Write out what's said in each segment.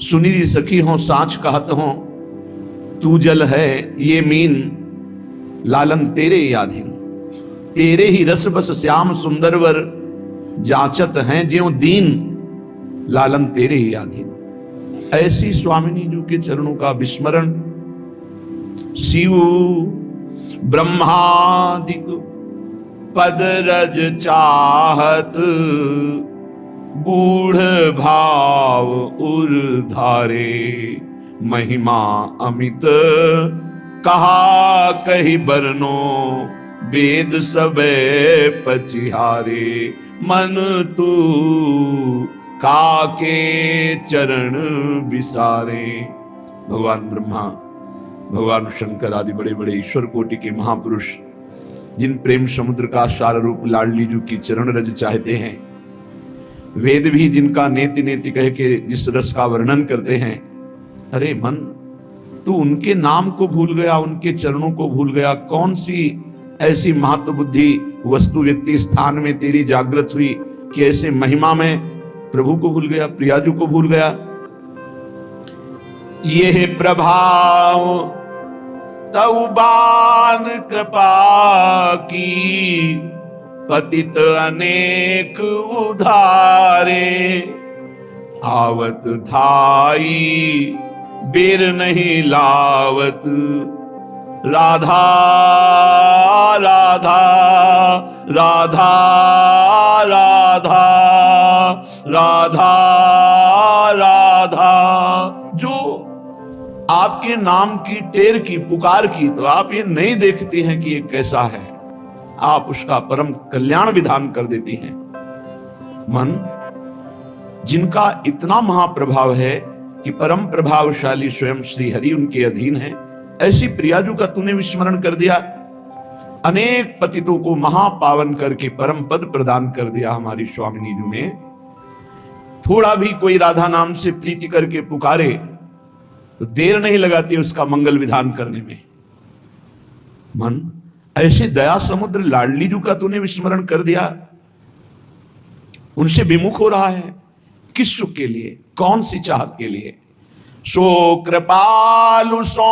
सुनीरी सखी हो साँच कहत हो, तू जल है ये मीन, लालन तेरे याधीन। तेरे ही रस बस श्याम सुंदरवर, जाचत हैं ज्यों दीन, लालन तेरे ही याधीन। ऐसी स्वामिनी जी के चरणों का विस्मरण शिव ब्रह्मादिक पद रज चाहत, गूढ़ भाव उर्धारे, महिमा अमित कहा कही बरनो, वेद सबे पचिहारे। मन तू काके चरण विसारे। भगवान ब्रह्मा, भगवान शंकर आदि बड़े बड़े ईश्वर कोटि के महापुरुष जिन प्रेम समुद्र का सार रूप लाडली जी की चरण रज चाहते हैं, वेद भी जिनका नेति नेति कह के जिस रस का वर्णन करते हैं, अरे मन तू उनके नाम को भूल गया, उनके चरणों को भूल गया। कौन सी ऐसी महत्व बुद्धि वस्तु व्यक्ति स्थान में तेरी जागृत हुई कि ऐसे महिमा में प्रभु को भूल गया, प्रियाजू को भूल गया। ये प्रभाव तौबान कृपा की, पतित अनेक उधारे। आवत धाई बेर नहीं लावत, राधा राधा राधा राधा राधा राधा। जो आपके नाम की टेर की पुकार की, तो आप ये नहीं देखते हैं कि ये कैसा है, आप उसका परम कल्याण विधान कर देती हैं। मन जिनका इतना महाप्रभाव है कि परम प्रभावशाली स्वयं श्री हरि उनके अधीन है, ऐसी प्रियाजू का तूने विस्मरण कर दिया। अनेक पतितों को महापावन करके परम पद प्रदान कर दिया हमारी स्वामिनी जी ने। थोड़ा भी कोई राधा नाम से प्रीति करके पुकारे तो देर नहीं लगाती उसका मंगल विधान करने में। मन ऐसे दया समुद्र लाडली जी का तूने विस्मरण कर दिया, उनसे विमुख हो रहा है। किस सुख के लिए, कौन सी चाहत के लिए? सो कृपालु सो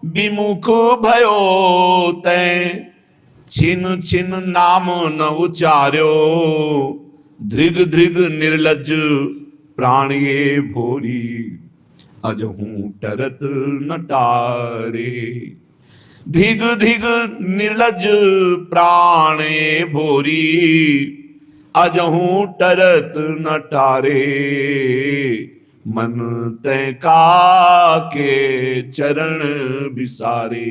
विमुख भयो तै, छिन छिन नाम न उचार्यो, धृग धृग निर्लज प्राण ये भोरी, अजहूं टरत न टारे। धिग धिग निर्लज प्राण ये भोरी, अजहूं टरत न टारे। मन तै का के चरण विसारे।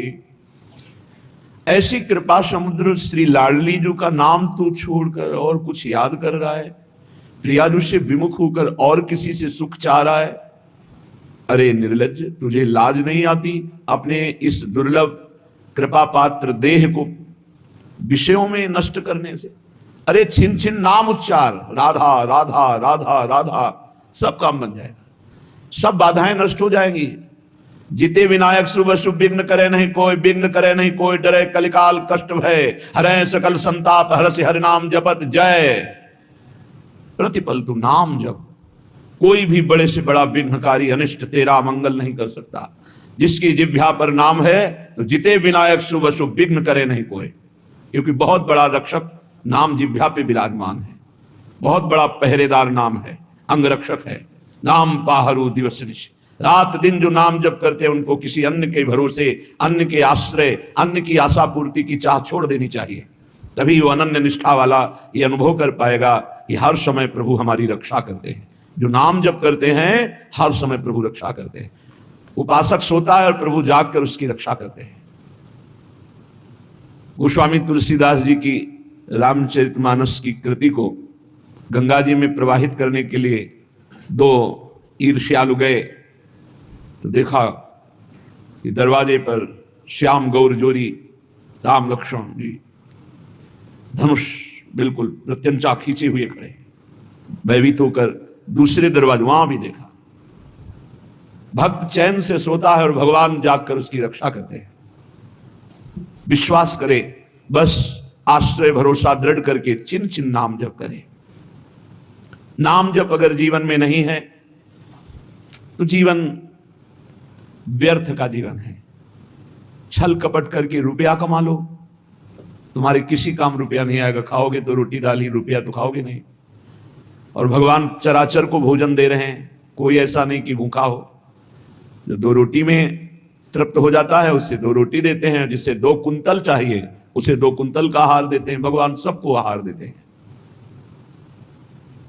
ऐसी कृपा समुद्र श्री लाडली जी का नाम तू छोड़कर और कुछ याद कर रहा है, प्रियाजू से विमुख होकर और किसी से सुख चाह रहा है। अरे निर्लज्ज, तुझे लाज नहीं आती अपने इस दुर्लभ कृपा पात्र देह को विषयों में नष्ट करने से? अरे छिन छिन नाम उच्चार, राधा राधा राधा राधा, सब काम बन जाएगा, सब बाधाएं नष्ट हो जाएंगी। जिते विनायक शुभ शुभ, विघ्न करे नहीं कोई, विघ्न करे नहीं कोई, डरे कलिकाल कष्ट भय, हरे सकल संताप, हरसि हरि नाम जपत जय। प्रतिपल तू नाम जप, कोई भी बड़े से बड़ा विघ्नकारी अनिष्ट तेरा मंगल नहीं कर सकता। जिसकी जिह्वा पर नाम है तो जिते विनायक शुभ शुभ, विघ्न करे नहीं कोई, क्योंकि बहुत बड़ा रक्षक नाम जिह्वा पे विराजमान है, बहुत बड़ा पहरेदार नाम है, अंग रक्षक है। नाम पाहरू दिवस निश, रात दिन जो नाम जप करते हैं उनको किसी अन्य के भरोसे, अन्य के आश्रय, अन्य की आशा पूर्ति की चाह छोड़ देनी चाहिए। तभी वो अनन्य निष्ठा वाला ये अनुभव कर पाएगा कि हर समय प्रभु हमारी रक्षा करते हैं। जो नाम जप करते हैं हर समय प्रभु रक्षा करते हैं। उपासक सोता है और प्रभु जाग कर उसकी रक्षा करते हैं। गोस्वामी तुलसीदास जी की रामचरितमानस की कृति को गंगा जी में प्रवाहित करने के लिए दो ईर्ष्यालु गए तो देखा कि दरवाजे पर श्याम गौर जोरी राम लक्ष्मण जी धनुष बिल्कुल प्रत्यंचा खींचे हुए खड़े, भयभीत होकर दूसरे दरवाजे वहां भी देखा। भक्त चैन से सोता है और भगवान जागकर उसकी रक्षा करते हैं। विश्वास करे, बस आश्रय भरोसा दृढ़ करके चिन चिन नाम जप करे। नाम जप अगर जीवन में नहीं है तो जीवन व्यर्थ का जीवन है। छल कपट करके रुपया कमा लो, तुम्हारे किसी काम रुपया नहीं आएगा। खाओगे तो रोटी दाल ही, रुपया तो खाओगे नहीं। और भगवान चराचर को भोजन दे रहे हैं, कोई ऐसा नहीं कि भूखा हो। जो 2 रोटी में तृप्त हो जाता है उससे 2 रोटी देते हैं, जिससे 2 कुंतल चाहिए उसे 2 कुंतल का आहार देते हैं। भगवान सबको आहार देते हैं।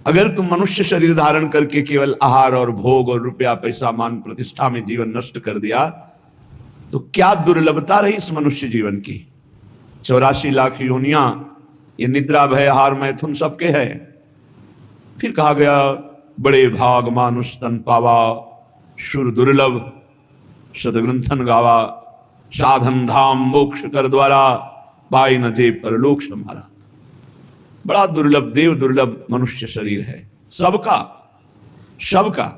अगर तुम मनुष्य शरीर धारण करके केवल आहार और भोग और रुपया पैसा मान प्रतिष्ठा में जीवन नष्ट कर दिया तो क्या दुर्लभता रही इस मनुष्य जीवन की। 84 लाख योनियां, ये निद्रा भय आहार मैथुन सबके है। फिर कहा गया बड़े भाग मानुष तन पावा, शुर दुर्लभ सदग्रंथन गावा, साधन धाम मोक्ष कर द्वारा, पाई न जे परलोक संभारा। बड़ा दुर्लभ, देव दुर्लभ मनुष्य शरीर है सबका, सबका।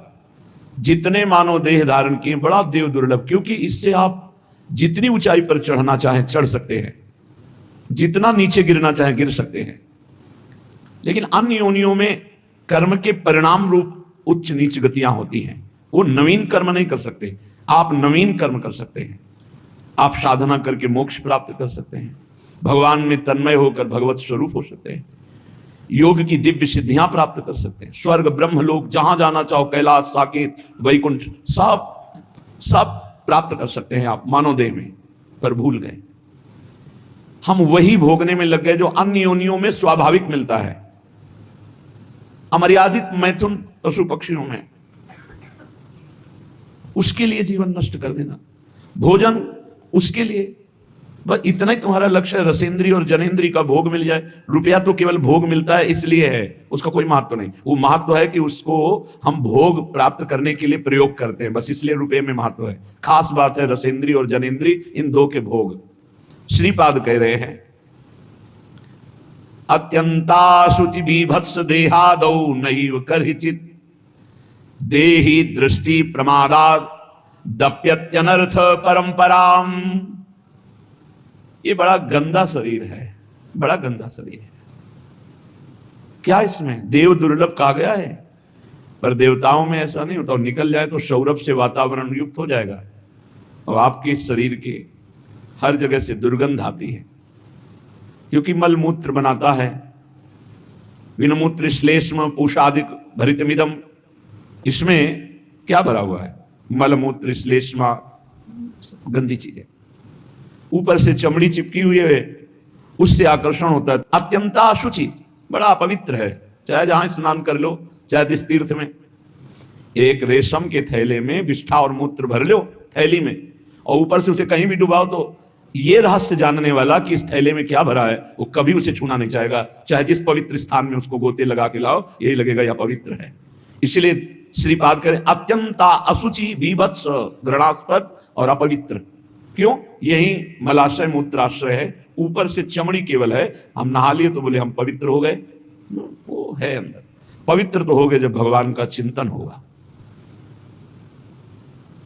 जितने मानव देह धारण किए बड़ा देव दुर्लभ, क्योंकि इससे आप जितनी ऊंचाई पर चढ़ना चाहें चढ़ सकते हैं, जितना नीचे गिरना चाहें गिर सकते हैं। लेकिन अन्य योनियों में कर्म के परिणाम रूप उच्च नीच गतियां होती हैं। वो नवीन कर्म नहीं कर सकते, आप नवीन कर्म कर सकते हैं। आप साधना करके मोक्ष प्राप्त कर सकते हैं, भगवान में तन्मय होकर भगवत स्वरूप हो सकते हैं, योग की दिव्य सिद्धियां प्राप्त कर सकते हैं। स्वर्ग ब्रह्म लोक जहां जाना चाहो, कैलाश साकेत वैकुंठ सब सब प्राप्त कर सकते हैं आप मानव देह में। पर भूल गए, हम वही भोगने में लग गए जो अन्य योनियों में स्वाभाविक मिलता है। अमर्यादित मैथुन पशु पक्षियों में, उसके लिए जीवन नष्ट कर देना, भोजन उसके लिए, बस इतना ही तुम्हारा लक्ष्य है। रसेंद्री और जनेंद्री का भोग मिल जाए। रुपया तो केवल भोग मिलता है इसलिए है, उसका कोई महत्व नहीं। वो महत्व है कि उसको हम भोग प्राप्त करने के लिए प्रयोग करते हैं, बस इसलिए रुपये में महत्व है। खास बात है रसेंद्री और जनेंद्री, इन 2 के भोग। श्रीपाद कह रहे हैं अत्यंता शुचि बीभत्स देहादौ नैव करहिचित, देहि दृष्टि प्रमादात् दप्यत्यनर्थ परंपराम। ये बड़ा गंदा शरीर है, बड़ा गंदा शरीर है। क्या इसमें देव दुर्लभ कहा गया है, पर देवताओं में ऐसा नहीं होता। निकल जाए तो सौरभ से वातावरण युक्त हो जाएगा और आपके शरीर के हर जगह से दुर्गंध आती है, क्योंकि मलमूत्र बनाता है। विनमूत्र श्लेष्म पूषादिक भरितमिदम, इसमें क्या भरा हुआ है? मलमूत्र श्लेष्मा, गंदी चीजें। ऊपर से चमड़ी चिपकी हुई है, उससे आकर्षण होता है। अत्यंता अशुचि, बड़ा अपवित्र है। चाहे जहां स्नान कर लो, चाहे जिस तीर्थ में, एक रेशम के थैले में विष्ठा और मूत्र भर लो थैली में, और ऊपर से उसे कहीं भी डुबाओ तो ये रहस्य जानने वाला कि इस थैले में क्या भरा है वो कभी उसे छूना नहीं चाहेगा। चाहे जिस पवित्र स्थान में उसको गोते लगा के लाओ, यही लगेगा यह पवित्र है। इसलिए श्रीपाद करें अत्यंता अशुचि बीभत्स घृणास्पद और अपवित्र। क्यों? यही मलाशय मूत्राश्रय है, ऊपर से चमड़ी केवल है। हम नहा लिए तो बोले हम पवित्र हो गए, वो है अंदर। पवित्र तो हो गए जब भगवान का चिंतन होगा।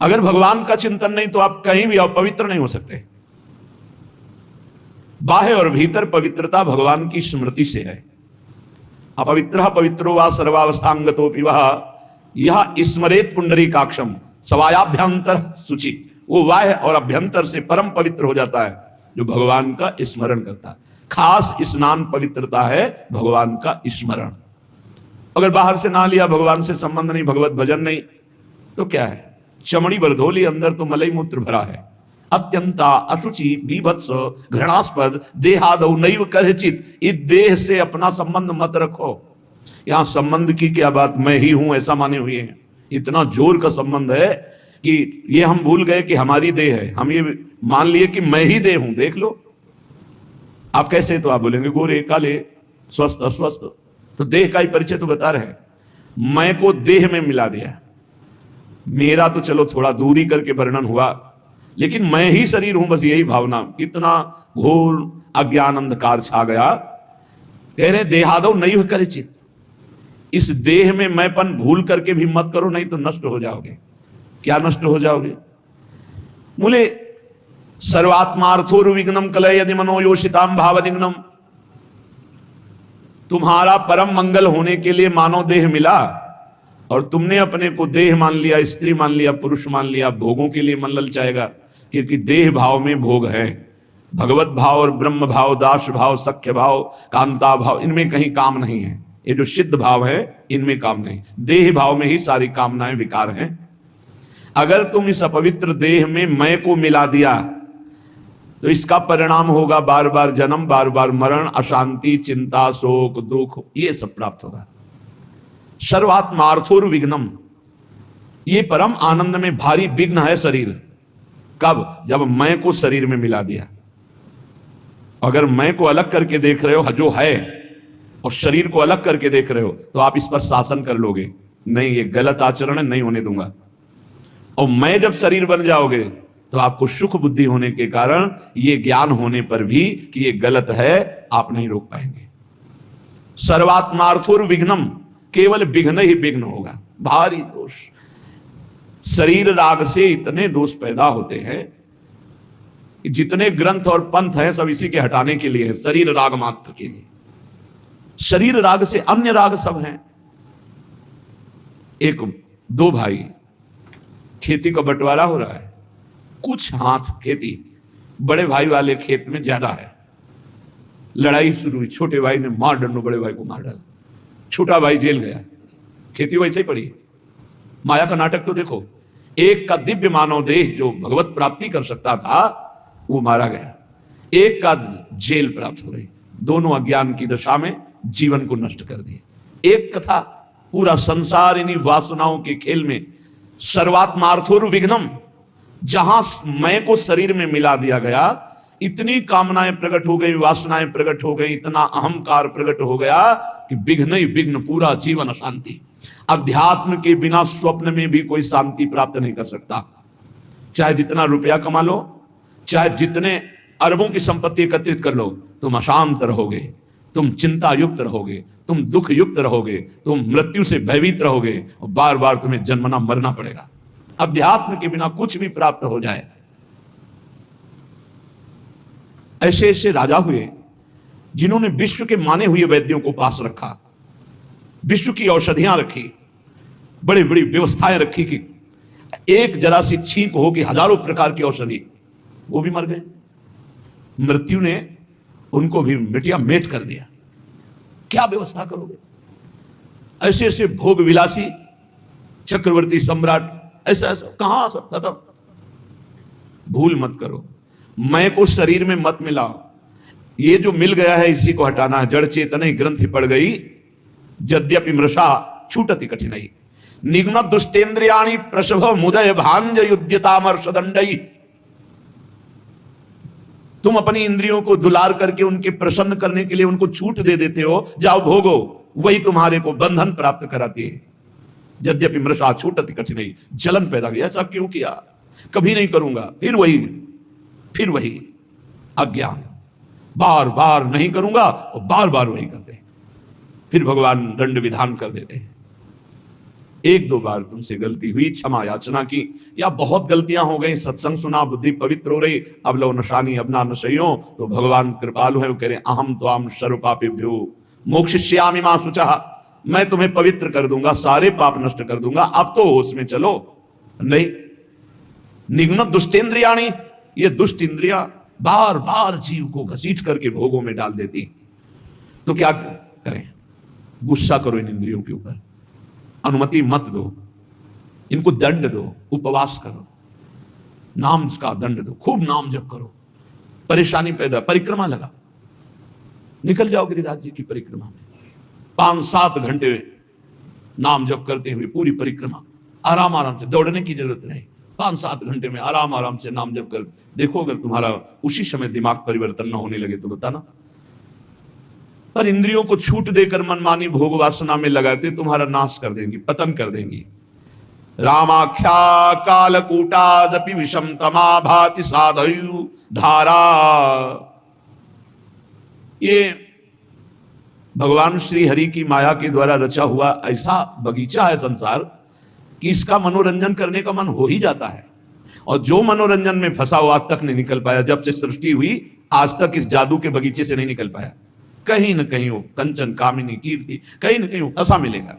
अगर भगवान का चिंतन नहीं तो आप कहीं भी पवित्र नहीं हो सकते। बाह्य और भीतर पवित्रता भगवान की स्मृति से है। अपवित्र पवित्रो वा सर्वावस्थांगतोपि वह यह स्मरेत पुंडरीकाक्षम सवायाभ्यंतर शुचि। वो बाह्य और अभ्यंतर से परम पवित्र हो जाता है जो भगवान का स्मरण करता है। खास स्नान पवित्रता है भगवान का स्मरण। अगर बाहर से ना लिया, भगवान से संबंध नहीं, भगवत भजन नहीं, तो क्या है? चमड़ी भर धो ली, अंदर तो मलई मूत्र भरा है। अत्यंता अशुचि बीभत्स घृणास्पद देहादौ नैव करहिचित। इस देह से अपना संबंध मत रखो। यहां संबंध की क्या बात, मैं ही हूं ऐसा माने हुए हैं। इतना जोर का संबंध है कि ये हम भूल गए कि हमारी देह है। हम ये मान लिए कि मैं ही देह हूं। देख लो आप कैसे, तो आप बोलेंगे गोरे काले स्वस्थ अस्वस्थ, तो देह का ही परिचय तो बता रहे हैं। मैं को देह में मिला दिया। मेरा तो चलो थोड़ा दूरी करके वर्णन हुआ, लेकिन मैं ही शरीर हूं, बस यही भावना। कितना घोर अज्ञान अंधकार छा गया। कह रहे देहादौ नैव करहिचित। इस देह में मैंपन भूल करके भी मत करो, नहीं तो नष्ट हो जाओगे। क्या नष्ट हो जाओगे? बोले सर्वात्मार्थोर्विघ्नम कलय यदि मनोयोषिताम भावनिघ्नम। तुम्हारा परम मंगल होने के लिए मानव देह मिला और तुमने अपने को देह मान लिया, स्त्री मान लिया, पुरुष मान लिया, भोगों के लिए मन ललचाएगा, क्योंकि देह भाव में भोग है। भगवत भाव और ब्रह्म भाव, दास भाव, सख्य भाव, कांता भाव, इनमें कहीं काम नहीं है। ये जो सिद्ध भाव है इनमें काम नहीं, देह भाव में ही सारी कामनाएं विकार हैं। अगर तुम इस अपवित्र देह में मैं को मिला दिया तो इसका परिणाम होगा बार बार जन्म, बार बार मरण, अशांति, चिंता, शोक, दुख, ये सब प्राप्त होगा। सर्वात्मार्थोर विघ्नम, ये परम आनंद में भारी विघ्न है शरीर। कब? जब मैं को शरीर में मिला दिया। अगर मैं को अलग करके देख रहे हो जो है और शरीर को अलग करके देख रहे हो तो आप इस पर शासन कर लोगे, नहीं ये गलत आचरण है, नहीं होने दूंगा। और मैं जब शरीर बन जाओगे तो आपको सुख बुद्धि होने के कारण ये ज्ञान होने पर भी कि ये गलत है, आप नहीं रोक पाएंगे। सर्वात्मार्थोर विघ्नम, केवल विघ्न ही विघ्न होगा, भारी दोष। शरीर राग से इतने दोष पैदा होते हैं कि जितने ग्रंथ और पंथ हैं सब इसी के हटाने के लिए है, शरीर राग मात्र के लिए। शरीर राग से अन्य राग सब हैं। एक दो भाई, खेती का बंटवारा हो रहा है, कुछ हाथ खेती बड़े भाई वाले खेत में ज्यादा है। लड़ाई शुरू हुई, छोटे भाई ने मार डंडो बड़े भाई को मार डाला, छोटा भाई जेल गया। खेती वैसे ही पड़ी। माया का नाटक तो देखो, एक का दिव्य मानव देह जो भगवत प्राप्ति कर सकता था वो मारा गया, एक का जेल प्राप्त हो रही। दोनों अज्ञान की दशा में जीवन को नष्ट कर दिए। एक कथा, पूरा संसार इन्हीं वासनाओं के खेल में। सर्वात्मार्थोर विघ्नम, जहां मैं को शरीर में मिला दिया गया, इतनी कामनाएं प्रकट हो गई, वासनाएं प्रकट हो गई, इतना अहंकार प्रकट हो गया कि विघ्न ही विघ्न, पूरा जीवन अशांति। अध्यात्म के बिना स्वप्न में भी कोई शांति प्राप्त नहीं कर सकता। चाहे जितना रुपया कमा लो, चाहे जितने अरबों की संपत्ति एकत्रित कर लो, तुम अशांत रहोगे, तुम चिंता युक्त रहोगे, तुम दुख युक्त रहोगे, तुम मृत्यु से भयभीत रहोगे और बार बार तुम्हें जन्मना मरना पड़ेगा। अध्यात्म के बिना कुछ भी प्राप्त हो जाए। ऐसे ऐसे राजा हुए जिन्होंने विश्व के माने हुए वैद्यों को पास रखा, विश्व की औषधियां रखी, बड़ी बड़ी व्यवस्थाएं रखी कि एक जरा सी छींक हो कि हजारों प्रकार की औषधि, वो भी मर गए। मृत्यु ने उनको भी मिटिया मेट कर दिया। क्या व्यवस्था करोगे? ऐसे ऐसे भोग विलासी चक्रवर्ती सम्राट, ऐसा ऐसा कहां सब खत्म। भूल मत करो, मैं को शरीर में मत मिलाओ। ये जो मिल गया है इसी को हटाना है। जड़ चेतन ग्रंथि पड़ गई, यद्यपि मृषा छूटति कठिनाई। निघ्न दुष्टेन्द्रियाणि प्रसभ मुदय भांज युद्यतामर्षदंडई। तुम अपनी इंद्रियों को दुलार करके उनके प्रसन्न करने के लिए उनको छूट दे देते हो, जाओ भोगो, वही तुम्हारे को बंधन प्राप्त कराती है। यद्यपि मृषा छूटति कठिनाई, जलन पैदा गया। ऐसा क्यों किया? कभी नहीं करूंगा, फिर वही अज्ञान, बार बार नहीं करूंगा और बार बार वही करते। फिर भगवान दंड विधान कर देते हैं। एक दो बार तुमसे गलती हुई, क्षमा याचना की, या बहुत गलतियां हो गई, सत्संग सुना, बुद्धि पवित्र हो रही, अब लो नशानी अब ना नशयो, तो भगवान कृपालु है, वो कह रहे अहम त्वाम सर्वपापेभ्यो मोक्षयिष्यामि मा शुचः। मैं तुम्हें पवित्र कर दूंगा, सारे पाप नष्ट कर दूंगा, अब तो होश में चलो। नहीं, निघ्न दुष्टेन्द्रियाणि, ये दुष्ट इंद्रियां बार बार जीव को घसीट करके भोगों में डाल देती। तो क्या करें? गुस्सा करो इन इंद्रियों के ऊपर, अनुमति मत दो, इनको दंड दो, उपवास करो, नाम का दंड दो, खूब नाम जप करो, परेशानी पैदा, परिक्रमा लगा, निकल जाओ गिरिराज जी की परिक्रमा में। 5-7 घंटे नाम जप करते हुए पूरी परिक्रमा, आराम आराम से, दौड़ने की जरूरत नहीं, 5-7 घंटे में आराम आराम से नाम जप कर देखो। अगर तुम्हारा उसी समय दिमाग परिवर्तन न होने लगे तो बताना। पर इंद्रियों को छूट देकर मनमानी भोग वासना में लगाते तुम्हारा नाश कर देंगी, पतन कर देंगी। रामाख्या कालकूटादपि विषम तमा भाति साधयु धारा। ये भगवान श्री हरि की माया के द्वारा रचा हुआ ऐसा बगीचा है संसार कि इसका मनोरंजन करने का मन हो ही जाता है। और जो मनोरंजन में फंसा हुआ आज तक नहीं निकल पाया, जब से सृष्टि हुई आज तक इस जादू के बगीचे से नहीं निकल पाया। कहीं न कहीं वो कंचन कामिनी कीर्ति, कहीं न कहीं वो फंसा मिलेगा।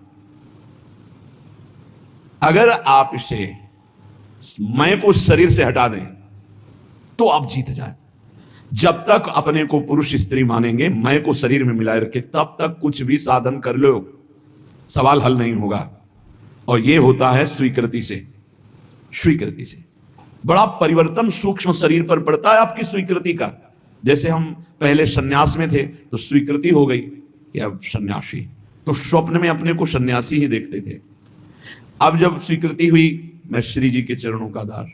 अगर आप इसे मैं को शरीर से हटा दें तो आप जीत जाए। जब तक अपने को पुरुष स्त्री मानेंगे, मैं को शरीर में मिलाए रखे, तब तक कुछ भी साधन कर लो, सवाल हल नहीं होगा। और यह होता है स्वीकृति से। स्वीकृति से बड़ा परिवर्तन सूक्ष्म शरीर पर पड़ता है आपकी स्वीकृति का। जैसे हम पहले सन्यास में थे तो स्वीकृति हो गई कि अब सन्यासी, तो स्वप्न में अपने को सन्यासी ही देखते थे। अब जब स्वीकृति हुई, मैं श्री जी के चरणों का दास,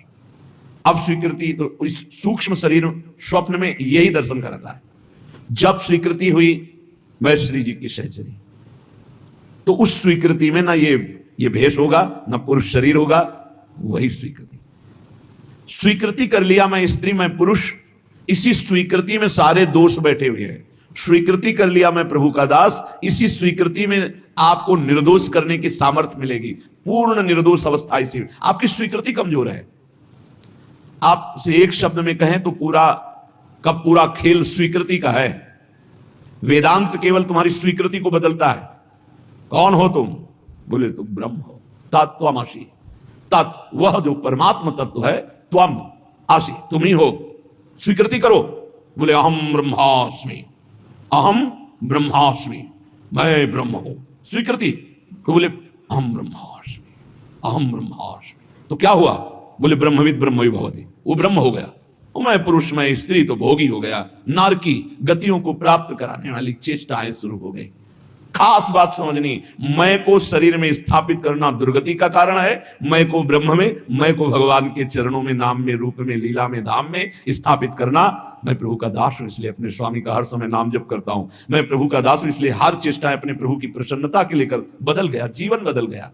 अब स्वीकृति, तो इस सूक्ष्म शरीर स्वप्न में यही दर्शन कराता है। जब स्वीकृति हुई, मैं श्री जी की सहचरी, तो उस स्वीकृति में ना ये भेष होगा, ना पुरुष शरीर होगा, वही स्वीकृति। स्वीकृति कर लिया मैं स्त्री मैं पुरुष, इसी स्वीकृति में सारे दोष बैठे हुए हैं। स्वीकृति कर लिया मैं प्रभु का दास, इसी स्वीकृति में आपको निर्दोष करने की सामर्थ्य मिलेगी। पूर्ण निर्दोष अवस्था इसी में। आपकी स्वीकृति कमजोर है। आप उसे एक शब्द में कहें तो पूरा खेल स्वीकृति का है। वेदांत केवल तुम्हारी स्वीकृति को बदलता है। कौन हो तुम? बोले तुम ब्रह्म हो, तत्त्वमसि। तत्व, वह जो परमात्मा तत्व है, त्वम आसि, तुम ही हो। स्वीकृति करो। बोले अहम ब्रह्मास्मि, अहम ब्रह्मास्मि, मैं ब्रह्म हूं। स्वीकृति। तो बोले अहम ब्रह्मास्मि, अहम ब्रह्मास्मि। तो क्या हुआ? बोले ब्रह्मविद ब्रह्मवि भवति, वो ब्रह्म हो गया। मैं पुरुष, मैं स्त्री, तो भोगी हो गया। नारकी गतियों को प्राप्त कराने वाली चेष्टाएं शुरू हो गई। खास बात समझनी, मैं को शरीर में स्थापित करना दुर्गति का कारण है। मैं को ब्रह्म में, मैं को भगवान के चरणों में, नाम में, रूप में, लीला में, धाम में स्थापित करना। मैं प्रभु का दास हूं, इसलिए अपने स्वामी का हर समय नाम जप करता हूं। मैं प्रभु का दास हूं, इसलिए हर चेष्टा अपने प्रभु की प्रसन्नता के लेकर बदल गया, जीवन बदल गया।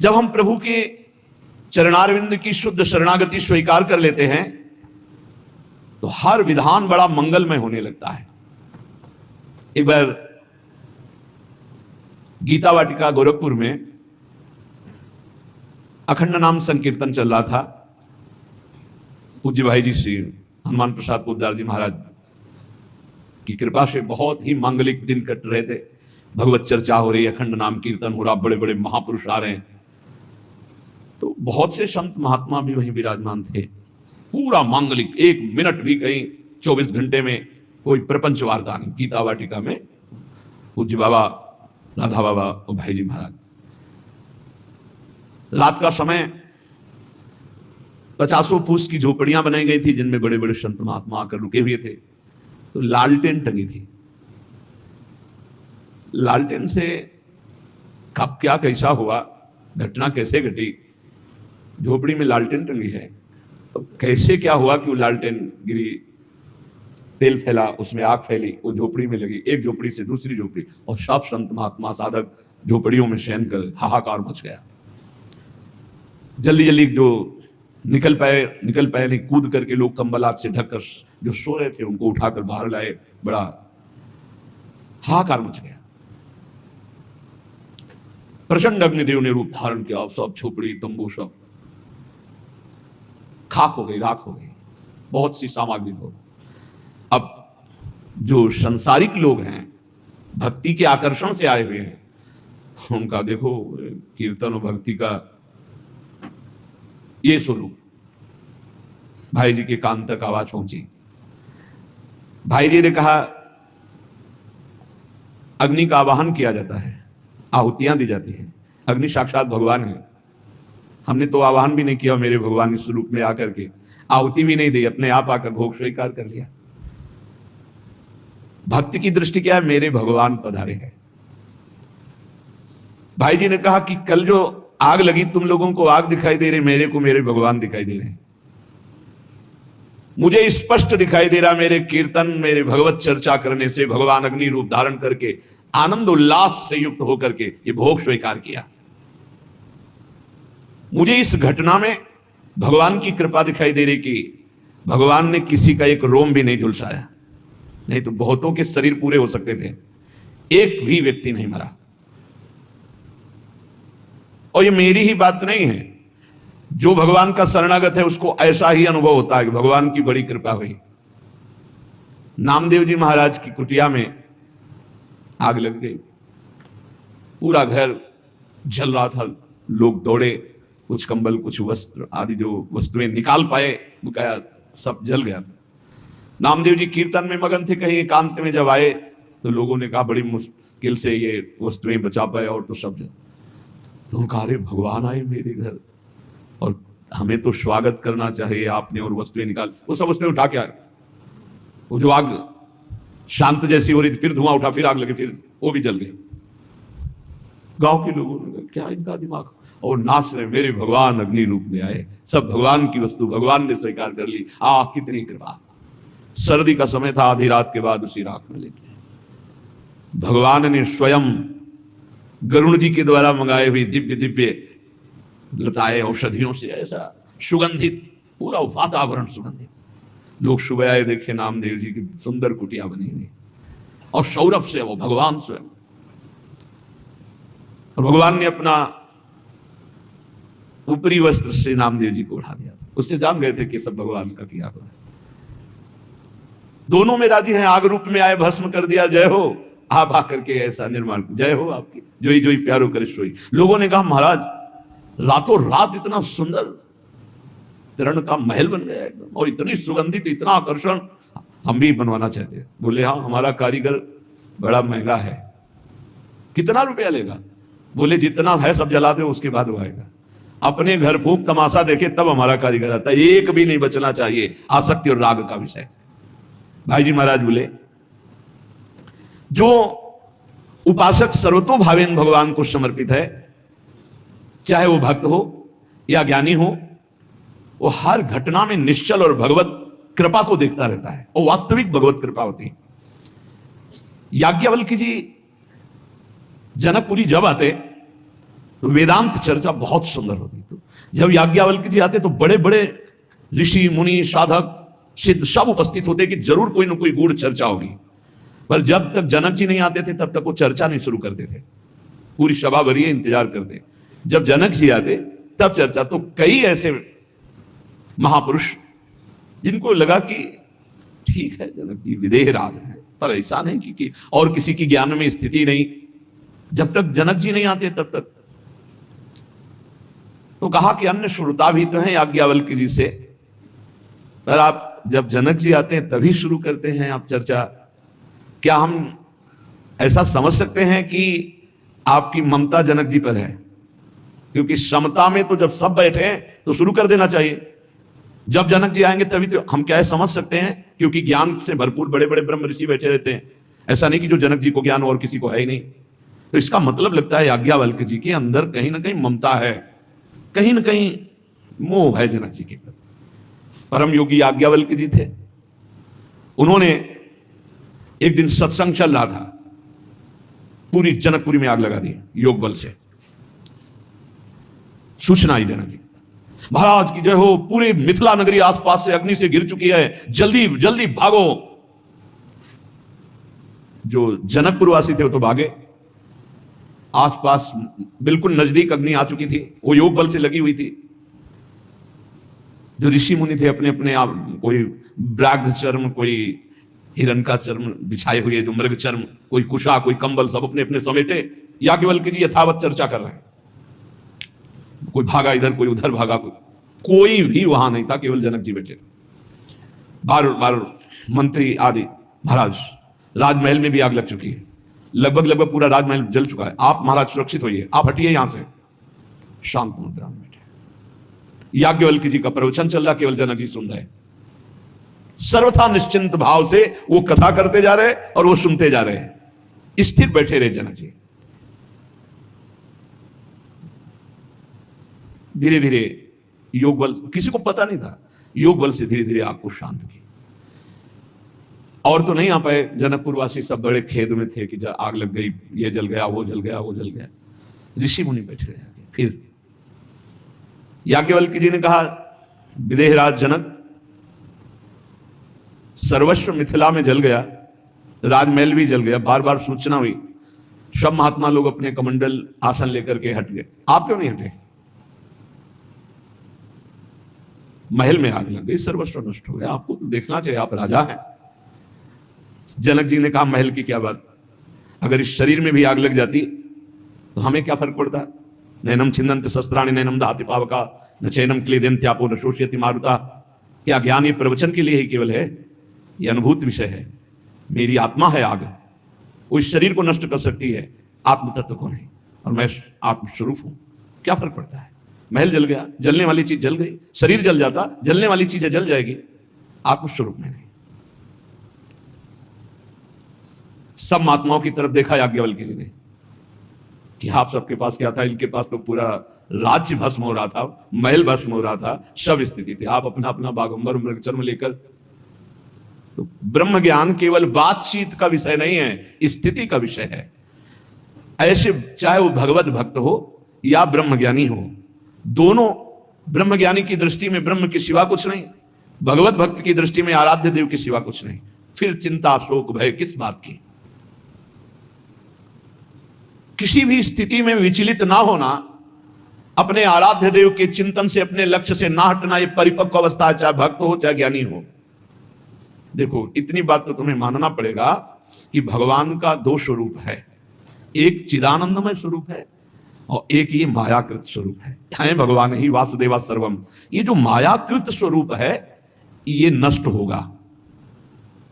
जब हम प्रभु के चरणारविंद की शुद्ध शरणागति स्वीकार कर लेते हैं तो हर विधान बड़ा मंगलमय होने लगता है। एक बार गीता वाटिका गोरखपुर में अखंड नाम संकीर्तन चल रहा था। पूज्य भाई जी श्री हनुमान प्रसाद पोद्दार जी महाराज की कृपा से बहुत ही मांगलिक दिन कट रहे थे। भगवत चर्चा हो रही, अखंड नाम कीर्तन हो रहा, बड़े बड़े महापुरुष आ रहे हैं। तो बहुत से संत महात्मा भी वहीं विराजमान थे। पूरा मांगलिक, एक मिनट भी कहीं 24 घंटे में कोई प्रपंच वार्ता नहीं। गीता वाटिका में पूज्य बाबा, राधा बाबा और भाई जी महाराज। रात का समय 50 फूस की झोपड़ियां बनाई गई थी जिनमें बड़े बड़े संत महात्मा आकर रुके हुए थे। तो लालटेन टंगी थी। लालटेन से कब क्या कैसा हुआ, घटना कैसे घटी, झोपड़ी में लालटेन टंगी है, तो कैसे क्या हुआ कि वो लालटेन गिरी, तेल फैला, उसमें आग फैली, वो झोपड़ी में लगी, एक झोपड़ी से दूसरी झोपड़ी, और सब संत महात्मा साधक झोपड़ियों में शयन कर हाहाकार मच गया। जल्दी जल्दी जो निकल पाए नहीं, कूद करके लोग कंबलात से ढककर जो सो रहे थे उनको उठाकर बाहर लाए। बड़ा हाहाकार मच गया। प्रचंड अग्निदेव ने रूप धारण किया। सब झोपड़ी तंबू सब खाक हो गई, राख हो गई, बहुत सी सामग्री हो। अब जो संसारिक लोग हैं, भक्ति के आकर्षण से आए हुए हैं, उनका देखो कीर्तन और भक्ति का ये स्वरूप। भाई जी के कान तक आवाज पहुंची। भाई जी ने कहा अग्नि का आवाहन किया जाता है, आहुतियां दी जाती हैं। अग्नि साक्षात भगवान है। हमने तो आवाहन भी नहीं किया मेरे भगवान इस रूप में आकर के, आहुति भी नहीं दी, अपने आप आकर भोग स्वीकार कर लिया। भक्ति की दृष्टि क्या है? मेरे भगवान पधारे हैं। भाई जी ने कहा कि कल जो आग लगी, तुम लोगों को आग दिखाई दे रही, मेरे को मेरे भगवान दिखाई दे रहे हैं। मुझे स्पष्ट दिखाई दे रहा मेरे कीर्तन, मेरे भगवत चर्चा करने से भगवान अग्नि रूप धारण करके आनंद उल्लास से युक्त होकर के ये भोग स्वीकार किया। मुझे इस घटना में भगवान की कृपा दिखाई दे रही कि भगवान ने किसी का एक रोम भी नहीं झुलसाया, नहीं तो बहुतों के शरीर पूरे हो सकते थे, एक भी व्यक्ति नहीं मरा। और ये मेरी ही बात नहीं है, जो भगवान का शरणागत है उसको ऐसा ही अनुभव होता है कि भगवान की बड़ी कृपा हुई। नामदेव जी महाराज की कुटिया में आग लग गई, पूरा घर जल रहा था, लोग दौड़े, कुछ कंबल कुछ वस्त्र आदि जो वस्तुएं निकाल पाए, बकाया सब जल गया था। नामदेव जी कीर्तन में मगन थे, कहीं एकांत में जब आए तो लोगों ने कहा बड़ी मुश्किल से ये वस्तुएं बचा पाए, और तो सब जल। तो उनका अरे भगवान आए मेरे घर और हमें तो स्वागत करना चाहिए आपने, और वस्तुएं निकाल, वो सब वस्तुएं उठा के आए। वो जो आग शांत जैसी हो रही थी, फिर धुआं उठा, फिर आग लगी, फिर वो भी जल गए। गांव के लोगों ने कहा क्या इनका दिमाग, और नाच रहे मेरे भगवान अग्नि रूप में आए, सब भगवान की वस्तु भगवान ने स्वीकार कर ली। कितनी कृपा। सर्दी का समय था, आधी रात के बाद उसी राख में लेटे भगवान ने स्वयं गरुण जी के द्वारा मंगाए हुई दिव्य दिव्य लताएं औषधियों से ऐसा सुगंधित पूरा वातावरण सुगंधित। लोग सुबह आए, देखे नामदेव जी की सुंदर कुटिया बनी हुई, और सौरभ से वो भगवान स्वयं। और भगवान ने अपना ऊपरी वस्त्र से नामदेव जी को उठा दिया था, उससे जान गए थे कि सब भगवान का किया हुआ है। दोनों में राजी हैं, आग रूप में आए, भस्म कर दिया, जय हो। आप आकर के ऐसा निर्माण, जय हो आपकी, जोई जोई प्यारो करे सोई। लोगों ने कहा महाराज रातों रात इतना सुंदर तरण का महल बन गया एकदम, और इतनी सुगंधित, इतना आकर्षण, हम भी बनवाना चाहते हैं। बोले हाँ, हमारा कारीगर बड़ा महंगा है। कितना रुपया लेगा? बोले जितना है सब जला दे, उसके बाद वो आएगा। अपने घर फूंक तमाशा देखे तब हमारा कारीगर आता है, एक भी नहीं बचना चाहिए। आसक्ति और राग का विषय। भाई जी महाराज बोले जो उपासक सर्वतोभावेन भगवान को समर्पित है, चाहे वो भक्त हो या ज्ञानी हो, वो हर घटना में निश्चल और भगवत कृपा को देखता रहता है, और वास्तविक भगवत कृपा होती है। याज्ञवल्क्य जी जनकपुरी जब आते तो वेदांत चर्चा बहुत सुंदर होती। तो जब याज्ञवल्क्य जी आते तो बड़े बड़े ऋषि मुनि साधक सिद्ध सब उपस्थित होते कि जरूर कोई ना कोई गूढ़ चर्चा होगी। पर जब तक जनक जी नहीं आते थे तब तक वो चर्चा नहीं शुरू करते थे, पूरी सभा भरिए इंतजार करते। जब जनक जी आते तब चर्चा। तो कई ऐसे महापुरुष जिनको लगा कि ठीक है जनक जी विदेह राज है, पर ऐसा नहीं कि और किसी की ज्ञान में स्थिति नहीं, जब तक जनक जी नहीं आते तब तक। तो कहा कि अन्य श्रोता भी तो हैं याज्ञवल्क्य जी से, पर आप जब जनक जी आते हैं तभी शुरू करते हैं आप चर्चा। क्या हम ऐसा समझ सकते हैं कि आपकी ममता जनक जी पर है? क्योंकि समता में तो जब सब बैठे हैं तो शुरू कर देना चाहिए। जब जनक जी आएंगे तभी तो हम क्या है समझ सकते हैं, क्योंकि ज्ञान से भरपूर बड़े बड़े ब्रह्म ऋषि बैठे रहते हैं। ऐसा नहीं कि जो जनक जी को ज्ञान और किसी को है ही नहीं। तो इसका मतलब लगता है याज्ञवल्क्य जी के अंदर कहीं ना कहीं ममता है, कहीं ना कहीं मोह है जनक जी के प्रति। परम योगी याज्ञवल्क्य जी थे। उन्होंने एक दिन सत्संग चल रहा था, पूरी जनकपुरी में आग लगा दी योग बल से। सूचना आई जनक जी महाराज की जय हो, पूरी मिथिला नगरी आसपास से अग्नि से घिर चुकी है, जल्दी जल्दी भागो। जो जनकपुर वासी थे वो तो भागे, आसपास बिल्कुल नजदीक अग्नि आ चुकी थी, वो योग बल से लगी हुई थी। जो ऋषि मुनि थे अपने अपने आप, कोई व्याघ्र चर्म, कोई हिरण का चर्म बिछाए हुए, जो मृग चर्म, कोई कुशा, कोई कंबल, सब अपने अपने समेटे। याज्ञवल्क्य जी यथावत चर्चा कर रहे हैं। कोई भागा इधर, कोई उधर भागा, कोई भी वहां नहीं था, केवल जनक जी बैठे थे। बार बार मंत्री आदि। महाराज राजमहल में भी आग लग चुकी है, लगभग लगभग पूरा राजमहल जल चुका है, आप महाराज सुरक्षित होइए, आप हटिए यहां से। शांत मुद्रा में बैठे याज्ञवल्क्य जी का प्रवचन चल रहा, केवल जनक जी सुन रहे। सर्वथा निश्चिंत भाव से वो कथा करते जा रहे और वो सुनते जा रहे, स्थिर बैठे रहे जनक जी। धीरे धीरे योग बल, किसी को पता नहीं था, योग बल से धीरे धीरे आग को शांत की। और तो नहीं आ पाए, जनकपुर वासी सब बड़े खेद में थे कि आग लग गई, ये जल गया, वो जल गया, वो जल गया। ऋषि मुनि बैठे रहे। फिर याज्ञवल्क्य जी ने कहा विदेहराज जनक, सर्वस्व मिथिला में जल गया, राजमहल भी जल गया, बार बार सूचना हुई, सब महात्मा लोग अपने कमंडल आसन लेकर के हट गए, आप क्यों नहीं हटे? महल में आग लग गई, सर्वस्व नष्ट हो गया, आपको तो देखना चाहिए, आप राजा हैं। जनक जी ने कहा महल की क्या बात, अगर इस शरीर में भी आग लग जाती तो हमें क्या फर्क पड़ता? नैनम छिन्दन्ति शस्त्राणि नैनम दहति पावका न चैनम क्लेदन्त्यापो न शोष्यति मारुता। क्या ज्ञान ये प्रवचन के लिए ही केवल है? ये अनुभूत विषय है। मेरी आत्मा है आग, वो इस शरीर को नष्ट कर सकती है, आत्म तत्व को नहीं। और मैं आत्मस्वरूप हूं, क्या फर्क पड़ता है? महल जल गया, जलने वाली चीज जल गई, शरीर जल जाता, जलने वाली चीजें जल जाएगी, आत्मस्वरूप में नहीं। सब महात्माओं की तरफ देखा याज्ञवल्क्य जी ने कि आप सबके पास क्या था, इनके पास तो पूरा राज्य भस्म हो रहा था, महल भस्म हो रहा था, सब स्थिति थी, आप अपना अपना बागंबर मृगचर्म लेकर। तो ब्रह्म ज्ञान केवल बातचीत का विषय नहीं है, स्थिति का विषय है। ऐसे चाहे वो भगवत भक्त हो या ब्रह्म ज्ञानी हो, दोनों ब्रह्म ज्ञानी की दृष्टि में ब्रह्म के सिवा कुछ नहीं, भगवत भक्त की दृष्टि में आराध्य देव के सिवा कुछ नहीं। फिर चिंता शोक भय किस बात की? किसी भी स्थिति में विचलित ना होना, अपने आराध्य देव के चिंतन से, अपने लक्ष्य से ना हटना, ये परिपक्व अवस्था है, चाहे भक्त हो चाहे ज्ञानी हो। देखो, इतनी बात तो तुम्हें मानना पड़ेगा कि भगवान का दो स्वरूप है, एक चिदानंदमय स्वरूप है और एक ये मायाकृत स्वरूप है। हैं भगवान ही वासुदेवा सर्वम। ये जो मायाकृत स्वरूप है ये नष्ट होगा,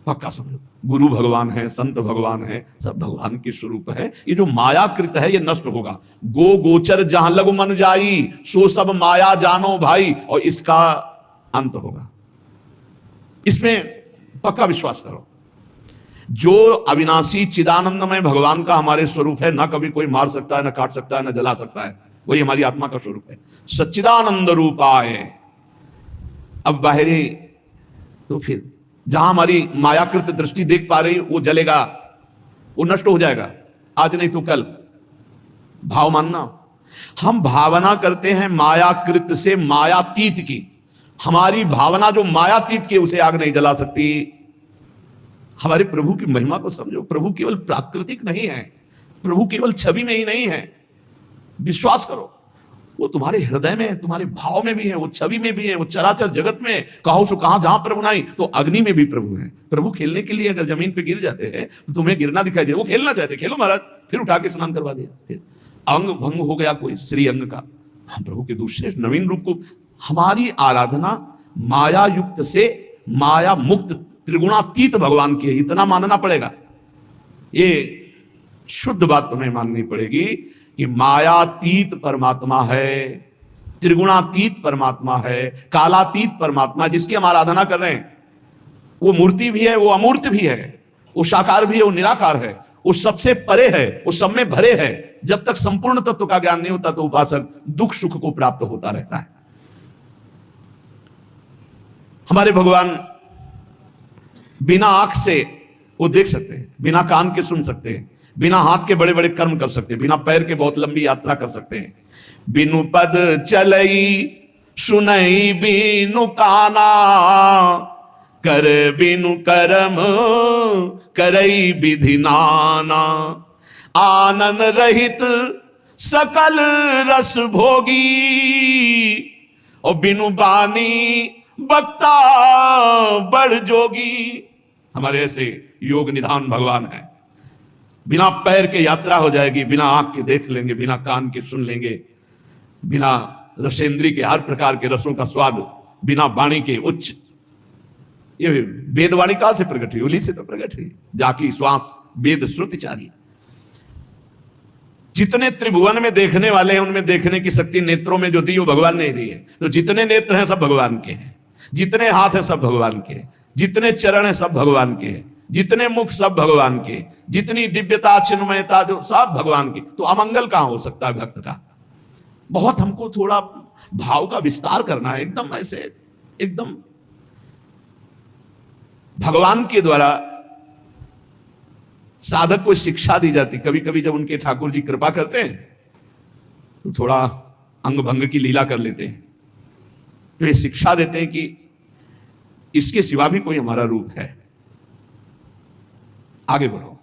पक्का समझो। गुरु भगवान है, संत भगवान है, सब भगवान के स्वरूप है। ये जो मायाकृत है ये नष्ट होगा। गो गोचर जहां लगु मन जाई, सो सब माया जानो भाई, और इसका अंत होगा। इसमें पक्का विश्वास करो। जो अविनाशी चिदानंदमय भगवान का हमारे स्वरूप है, ना कभी कोई मार सकता है, ना काट सकता है, ना जला सकता है, वही हमारी आत्मा का स्वरूप है। सच्चिदानंद रूपाय। अब बाहरी तो फिर जहां हमारी मायाकृत दृष्टि देख पा रही, वो जलेगा, वो नष्ट हो जाएगा, आज नहीं तो कल। भाव मानना, हम भावना करते हैं मायाकृत से मायातीत की। हमारी भावना जो मायातीत की, उसे आग नहीं जला सकती। हमारे प्रभु की महिमा को समझो। प्रभु केवल प्राकृतिक नहीं है, प्रभु केवल छवि में ही नहीं है। विश्वास करो, वो तुम्हारे हृदय में, तुम्हारे भाव में भी है, वो छवि में भी है, वो चराचर जगत में कहो सो कहां, जहां प्रभु नहीं तो अग्नि में भी प्रभु है। प्रभु खेलने के लिए अगर जमीन पे गिर जाते हैं तो तुम्हें गिरना दिखाई दे, वो खेलना चाहते, खेलो महाराज, फिर उठा के स्नान करवा दिया, फिर अंग भंग हो गया कोई श्री अंग का। हम प्रभु के दूसरे नवीन रूप को, हमारी आराधना माया युक्त से माया मुक्त त्रिगुणातीत भगवान की है, इतना मानना पड़ेगा। ये शुद्ध बात तुम्हें माननी पड़ेगी कि मायातीत परमात्मा है, त्रिगुणातीत परमात्मा है, कालातीत परमात्मा जिसकी हम आराधना कर रहे हैं। वो मूर्ति भी है, वो अमूर्त भी है, वो साकार भी है, वो निराकार है, वो सबसे परे है, वो सब में भरे है। जब तक संपूर्ण तत्व का ज्ञान नहीं होता तो उपासक दुख सुख को प्राप्त होता रहता है। हमारे भगवान बिना आंख से वो देख सकते हैं, बिना कान के सुन सकते हैं, बिना हाथ के बड़े बड़े कर्म कर सकते हैं, बिना पैर के बहुत लंबी यात्रा कर सकते हैं। बिनु पद चलई सुनई बिनु काना, कर बिनु कर्म करई विधि नाना। आनंद रहित सकल रस भोगी, और बिनु बानी बक्ता बड़ जोगी। हमारे ऐसे योग निधान भगवान है। बिना पैर के यात्रा हो जाएगी, बिना आंख के देख लेंगे, बिना कान के सुन लेंगे, बिना रसेंद्री के हर प्रकार के रसों का स्वाद, बिना वाणी के उच्च। ये वेदवाणी काल से प्रकट हुई, उली से तो प्रकट हुई। जाकी श्वास वेद श्रुतिचारी। जितने त्रिभुवन में देखने वाले हैं उनमें देखने की शक्ति नेत्रों में जो दी वो भगवान ने दी है। तो जितने नेत्र हैं सब भगवान के हैं, जितने हाथ हैं सब भगवान के, जितने चरण हैं सब भगवान के, जितने मुख सब भगवान के, जितनी दिव्यता चिन्मयता जो सब भगवान की। तो अमंगल कहां हो सकता है भक्त का? बहुत हमको थोड़ा भाव का विस्तार करना है, एकदम ऐसे एकदम भगवान के द्वारा साधक को शिक्षा दी जाती। कभी कभी जब उनके ठाकुर जी कृपा करते हैं तो थोड़ा अंग भंग की लीला कर लेते हैं, तो ये शिक्षा देते हैं कि इसके सिवा भी कोई हमारा रूप है, आगे बढ़ो।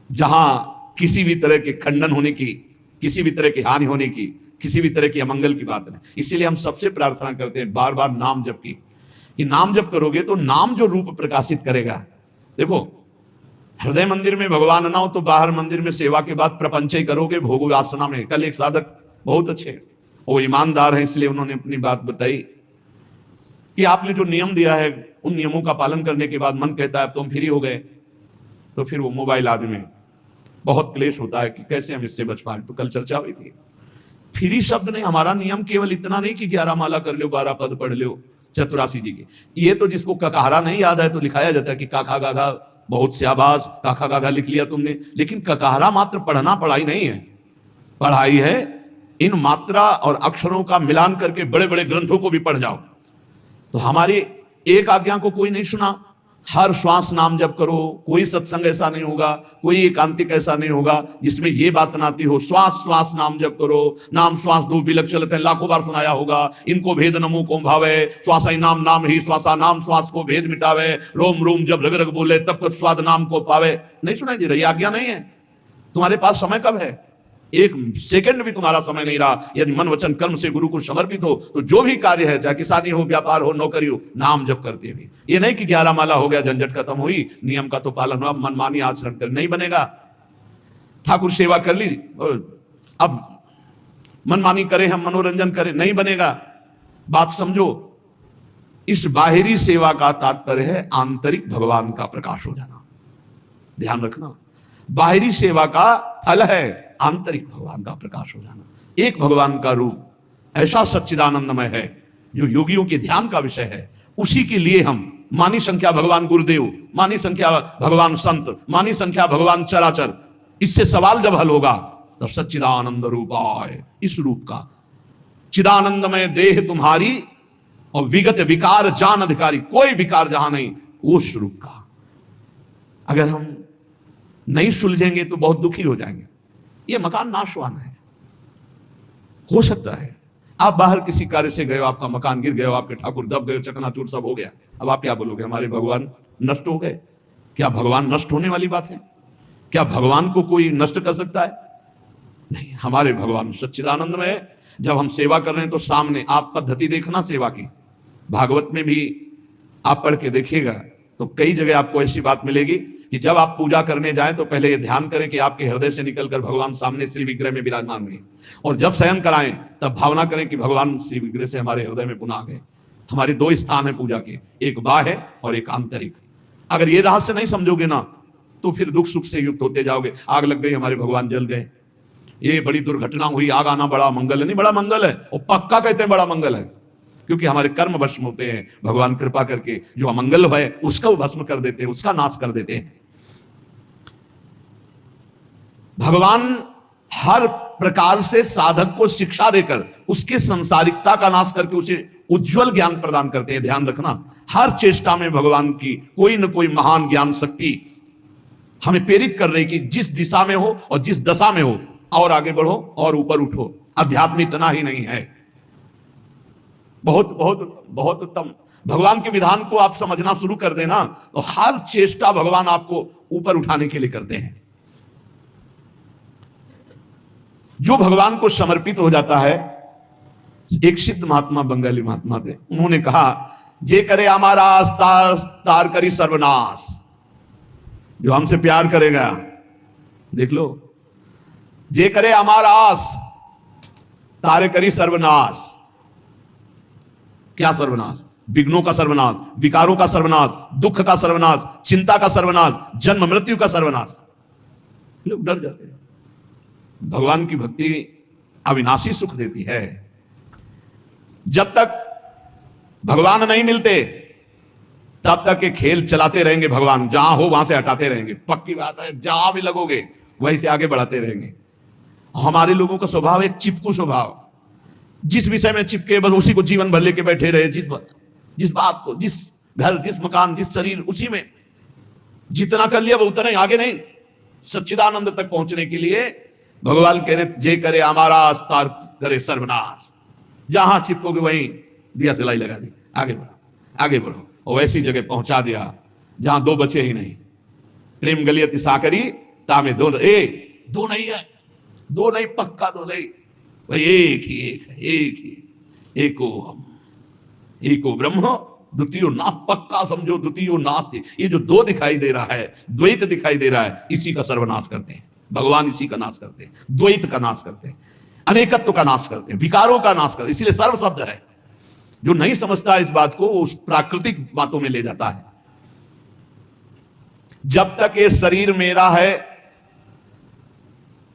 जहां किसी भी तरह के खंडन होने की, किसी भी तरह की हानि होने की, किसी भी तरह की अमंगल की बात नहीं। इसीलिए हम सबसे प्रार्थना करते हैं बार बार नाम जप की, कि नाम जप करोगे तो नाम जो रूप प्रकाशित करेगा। देखो, हृदय मंदिर में भगवान ना हो तो बाहर मंदिर में सेवा के बाद प्रपंच ही करोगे भोग वासना में। कल एक साधक बहुत अच्छे, वो ईमानदार है, इसलिए उन्होंने अपनी बात बताई कि आपने जो नियम दिया है उन नियमों का पालन करने के बाद मन कहता है अब तो हम फ्री हो गए, तो फिर वो मोबाइल आदि में बहुत क्लेश होता है कि कैसे हम इससे बच पाए। तो कल चर्चा हुई थी, फ्री शब्द नहीं, हमारा नियम केवल इतना नहीं कि 11 माला कर लो, 12 पद पढ़ लो चतुरासी जी के। ये तो जिसको ककहारा नहीं याद है तो लिखाया जाता है कि काखा गाघा बहुत से आवाज, काखा गाघा लिख लिया तुमने, लेकिन ककहारा मात्र पढ़ना पढ़ाई नहीं है। पढ़ाई है इन मात्रा और अक्षरों का मिलान करके बड़े बड़े ग्रंथों को भी पढ़ जाओ। तो हमारी एक आज्ञा को कोई नहीं सुना, हर श्वास नाम जप करो। कोई सत्संग ऐसा नहीं होगा, कोई एकांतिक ऐसा नहीं होगा जिसमें ये बात ना आती हो, श्वास श्वास नाम जप करो। नाम श्वास दो बिलक चलते हैं, लाखों बार सुनाया होगा। इनको भेद नमो को भावे, श्वास ही नाम नाम ही श्वासा नाम श्वास को भेद मिटावे। रोम रोम जब रग रग बोले तब स्वाद नाम को पावे। नहीं सुनाई दे रही? आज्ञा नहीं है। तुम्हारे पास समय कब है? एक सेकंड भी तुम्हारा समय नहीं रहा। यदि मन वचन कर्म से गुरु को समर्पित हो तो जो भी कार्य है, चाहे किसानी हो, व्यापार हो, नौकरी हो, नाम जप करते भी। ये नहीं कि 11 माला हो गया, झंझट खत्म हुई, नियम का तो पालन हुआ, मनमानी आचरण कर नहीं बनेगा। ठाकुर सेवा कर ली, अब मनमानी करें, हम मनोरंजन करें, नहीं बनेगा। बात समझो, इस बाहरी सेवा का तात्पर्य है आंतरिक भगवान का प्रकाश हो जाना। ध्यान रखना, बाहरी सेवा का फल है आंतरिक भगवान का प्रकाश हो जाना। एक भगवान का रूप ऐसा सच्चिदानंदमय है जो योगियों के ध्यान का विषय है। उसी के लिए हम मानी संख्या भगवान गुरुदेव, मानी संख्या भगवान संत, मानी संख्या भगवान चराचर, इससे सवाल जब हल होगा तो सच्चिदानंद रूपाय, इस रूप का चिदानंदमय देह तुम्हारी और विगत विकार जान अधिकारी, कोई विकार जहां नहीं, उस रूप का। अगर हम नहीं सुलझेंगे तो बहुत दुखी हो जाएंगे। ये मकान नाशवान है। हो सकता है आप बाहर किसी कार्य से गए हो, आपका मकान गिर गया, आपके ठाकुर दब गए, चकनाचूर सब हो गया। अब आप क्या बोलोगे? हमारे भगवान नष्ट हो गए। क्या भगवान नष्ट होने वाली बात है? क्या भगवान को कोई नष्ट कर सकता है? नहीं, हमारे भगवान सच्चिदानंद में है। जब हम सेवा कर रहे हैं तो सामने आप पद्धति देखना सेवा की। भागवत में भी आप पढ़ के देखिएगा तो कई जगह आपको ऐसी बात मिलेगी कि जब आप पूजा करने जाएं तो पहले ये ध्यान करें कि आपके हृदय से निकलकर भगवान सामने श्री विग्रह में विराजमान हुए, और जब शयन कराएं तब भावना करें कि भगवान श्री विग्रह से हमारे हृदय में पुनः आ गए। हमारे दो स्थान है पूजा के, एक बाह्य और एक आंतरिक। अगर ये रहस्य नहीं समझोगे ना तो फिर दुख सुख से युक्त होते जाओगे। आग लग गई, हमारे भगवान जल गए, ये बड़ी दुर्घटना हुई, आग आना बड़ा मंगल है। नहीं, बड़ा मंगल है, वो पक्का कहते हैं बड़ा मंगल है, क्योंकि हमारे कर्म भस्म होते हैं। भगवान कृपा करके जो अमंगल है उसका वो भस्म कर देते हैं, उसका नाश कर देते हैं। भगवान हर प्रकार से साधक को शिक्षा देकर उसके संसारिकता का नाश करके उसे उज्जवल ज्ञान प्रदान करते हैं। ध्यान रखना, हर चेष्टा में भगवान की कोई न कोई महान ज्ञान शक्ति हमें प्रेरित कर रही कि जिस दिशा में हो और जिस दशा में हो और आगे बढ़ो और ऊपर उठो। अध्यात्म इतना ही नहीं है, बहुत बहुत बहुत उत्तम। भगवान के विधान को आप समझना शुरू कर देना तो हर चेष्टा भगवान आपको ऊपर उठाने के लिए करते हैं। जो भगवान को समर्पित हो जाता है, एक सिद्ध महात्मा बंगाली महात्मा थे, उन्होंने कहा जे करे हमारा तार तार करी सर्वनाश। जो हमसे प्यार करेगा, देख लो, जे करे हमारा आस तारे करी सर्वनाश। क्या सर्वनाश? विघ्नों का सर्वनाश, विकारों का सर्वनाश, दुख का सर्वनाश, चिंता का सर्वनाश, जन्म मृत्यु का सर्वनाश। लोग डर जाते हैं। भगवान की भक्ति अविनाशी सुख देती है। जब तक भगवान नहीं मिलते तब तक ये खेल चलाते रहेंगे। भगवान जहां हो वहां से हटाते रहेंगे, पक्की बात है। जहां भी लगोगे वहीं से आगे बढ़ाते रहेंगे। हमारे लोगों का स्वभाव एक चिपकू स्वभाव, जिस विषय में चिपके बस उसी को जीवन भर लेके बैठे रहे। जिस बात को, जिस घर, जिस मकान, जिस शरीर, उसी में जितना कर लिया वो उतना ही, आगे नहीं। सच्चिदानंद तक पहुंचने के लिए भगवान कह रहे जे करे हमारा अस्तार करे सर्वनाश। जहां चिपकोगे वहीं दिया सिलाई लगा दी, आगे बढ़ो आगे बढ़ो, और ऐसी जगह पहुंचा दिया जहां दो बचे ही नहीं। प्रेम गलियत साकरी तामे दो नहीं है, दो नहीं, पक्का दो नहीं भाई, एक ही एक है, एक ही एको हम, एको ब्रह्म द्वितीयो नाश, पक्का समझो द्वितीयो नाश। ये जो दो दिखाई दे रहा है, द्वैत दिखाई दे रहा है, इसी का सर्वनाश करते हैं भगवान, इसी का नाश करते हैं, द्वैत का नाश करते हैं, अनेकत्व का नाश करते हैं, विकारों का नाश करते हैं। इसलिए सर्व शब्द है। जो नहीं समझता इस बात को, उस प्राकृतिक बातों में ले जाता है। जब तक ये शरीर मेरा है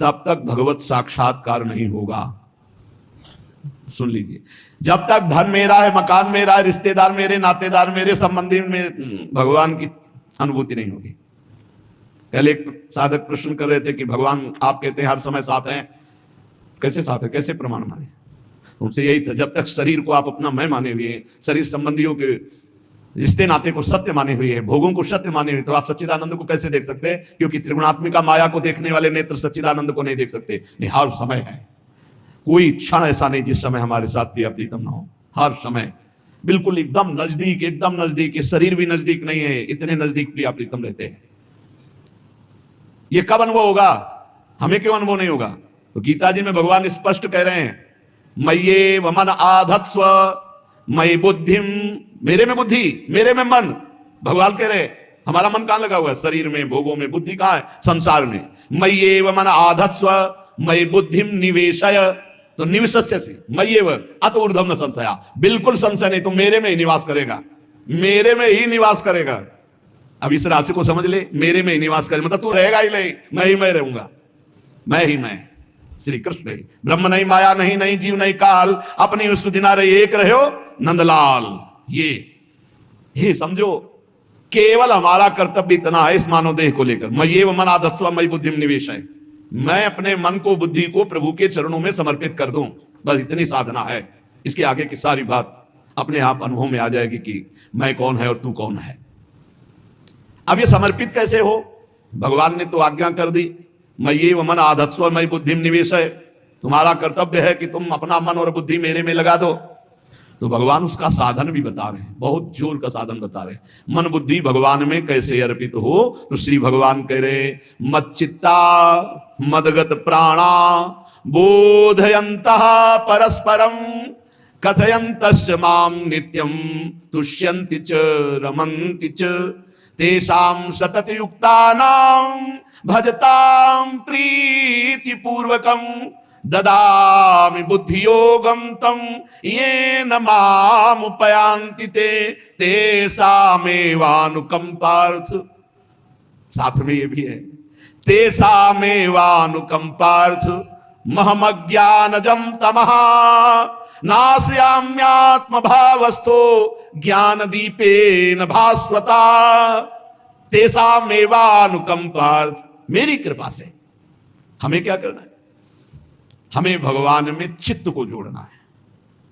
तब तक भगवत साक्षात्कार नहीं होगा। सुन लीजिए, जब तक धन मेरा है, मकान मेरा है, रिश्तेदार मेरे, नातेदार मेरे, संबंधी में, भगवान की अनुभूति नहीं होगी। पहले एक साधक प्रश्न कर रहे थे कि भगवान आप कहते हैं हर समय साथ हैं, कैसे साथ है, कैसे प्रमाण माने? उनसे यही था, जब तक शरीर को आप अपना मैं माने हुए हैं, शरीर संबंधियों के रिश्ते नाते को सत्य माने हुए हैं, भोगों को सत्य माने हुए, तो आप सच्चिदानंद को कैसे देख सकते हैं? क्योंकि त्रिगुणात्मिका माया को देखने वाले नेत्र सच्चिदानंद को नहीं देख सकते। नहीं, हर समय है, कोई क्षण ऐसा नहीं जिस समय हमारे साथ प्रिया प्रीतम ना हो। हर समय बिल्कुल एकदम नजदीक, एकदम नजदीक। शरीर भी नजदीक नहीं है, इतने नजदीक प्रिया प्रीतम रहते हैं। ये कब अनुभव होगा? हमें क्यों अनुभव नहीं होगा? तो गीता जी में भगवान स्पष्ट कह रहे हैं, मय्ये वमन आधत्स्व मयि बुद्धिम, मेरे में बुद्धि, मेरे में मन। भगवान कह रहे हमारा मन कहां लगा हुआ है? शरीर में, भोगों में। बुद्धि कहां है? संसार में। मय्ये वमन आधत्स्व मयि बुद्धिम निवेशय, तो निवेशस्य से मय्ये व अत ऊर्ध्वम न संशया, बिल्कुल संशय नहीं, तो मेरे में ही निवास करेगा, मेरे में ही निवास करेगा। अब इस राशि को समझ ले, मेरे में ही निवास करे मतलब तू रहेगा ही नहीं, मैं ही मैं रहूंगा, मैं ही मैं। श्री कृष्ण ही ब्रह्म नहीं, माया नहीं, नहीं जीव नहीं काल, अपनी उस दिना रहे एक रहे हो नंदलाल। ये समझो, केवल हमारा कर्तव्य इतना है इस मानव देह को लेकर, मैं ये मन आदत्स्व मई बुद्धि निवेश है, मैं अपने मन को, बुद्धि को प्रभु के चरणों में समर्पित कर दूं, बस इतनी साधना है। इसके आगे की सारी बात अपने आप अनुभव में आ जाएगी कि मैं कौन है और तू कौन है। अब ये समर्पित कैसे हो? भगवान ने तो आज्ञा कर दी, मैं ये मन आधत्स्व मई बुद्धि निवेश है, तुम्हारा कर्तव्य है कि तुम अपना मन और बुद्धि मेरे में लगा दो। तो भगवान उसका साधन भी बता रहे हैं, बहुत जोर का साधन बता रहे हैं। मन बुद्धि भगवान में कैसे अर्पित हो? तो श्री भगवान कह रहे, मच्चित्ता मदगत प्राणा बोधयन्तः परस्परम कथयन्तश्च माम नित्यम तुष्यन्ति च रमन्ति च तेषां सतत युक्तानां भजतां प्रीति पूर्वकं ददामि बुद्धि योगम तम येन माम उपयांति ते तेषामेवानुकंपार्थ। साथ में ये भी है, तेषामेवानुकंपार्थ महमज्ञानजं तमः नाशयाम्यात्म भावस्थो ज्ञान दीपेन भास्वता। तेषामेवानुकंपार्थ, मेरी कृपा से। हमें क्या करना है? हमें भगवान में चित्त को जोड़ना है,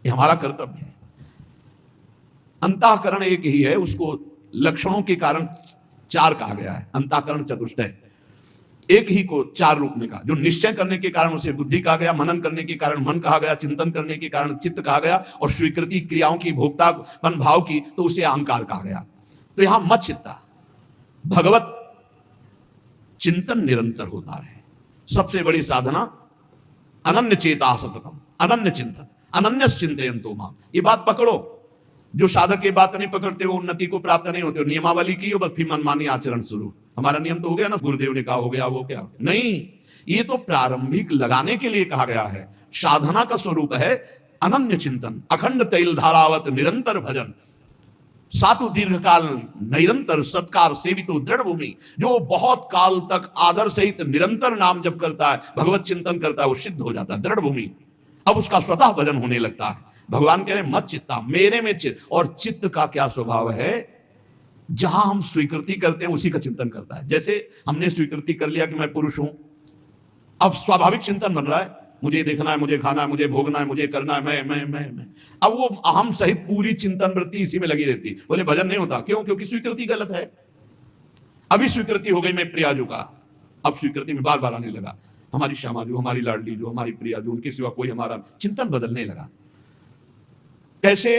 ये हमारा कर्तव्य है। अंतःकरण एक ही है, उसको लक्षणों के कारण चार कहा गया है। अंतःकरण चतुष्टय, एक ही को चार रूप में कहा। जो निश्चय करने के कारण उसे बुद्धि कहा गया, मनन करने के कारण मन कहा गया, चिंतन करने के कारण चित्त कहा गया, और स्वीकृति क्रियाओं की, भोक्तापन भाव की, तो उसे अहंकार कहा गया। तो यहां मत चित्ता, भगवत चिंतन निरंतर होता रहे। सबसे बड़ी साधना अनन्य चेता सततम, अनन्य चिंतन, अनन्य चिंतयन्तो माम। ये बात पकड़ो। जो साधक ये बात नहीं पकड़ते वो उन्नति को प्राप्त नहीं होते। नियमावली की हो, बस फिर मनमानी आचरण शुरू। हमारा नियम तो हो गया ना, गुरुदेव ने कहा हो गया, वो क्या नहीं, ये तो प्रारंभिक लगाने के लिए कहा गया है। साधना का स्वरूप है अनन्य चिंतन, अखंड तैल धारावत निरंतर भजन, सातु दीर्घ काल निरंतर सत्कार सेवितो दृढ़ भूमि। जो बहुत काल तक आदर सहित निरंतर नाम जप करता है, भगवत चिंतन करता है, वो सिद्ध हो जाता है, दृढ़ भूमि। अब उसका स्वतः भजन होने लगता है। भगवान कह रहे मत चित्ता, मेरे में चित्त। और चित्त का क्या स्वभाव है? जहां हम स्वीकृति करते हैं उसी का चिंतन करता है। जैसे हमने स्वीकृति कर लिया कि मैं पुरुष हूं, अब स्वाभाविक चिंतन बन रहा है, मुझे देखना है, मुझे खाना है, मुझे भोगना है, मुझे करना है, मैं। अब वो अहम सहित पूरी चिंतन वृत्ति इसी में लगी रहती। बोले भजन नहीं होता, क्यों? क्योंकि स्वीकृति गलत है। अभी स्वीकृति हो गई मैं प्रियाजू का, अब स्वीकृति में बार बार आने लगा हमारी श्यामा जो, हमारी लाडली जो, हमारी प्रिया जो, उनके सिवा कोई हमारा चिंतन बदलने लगा। कैसे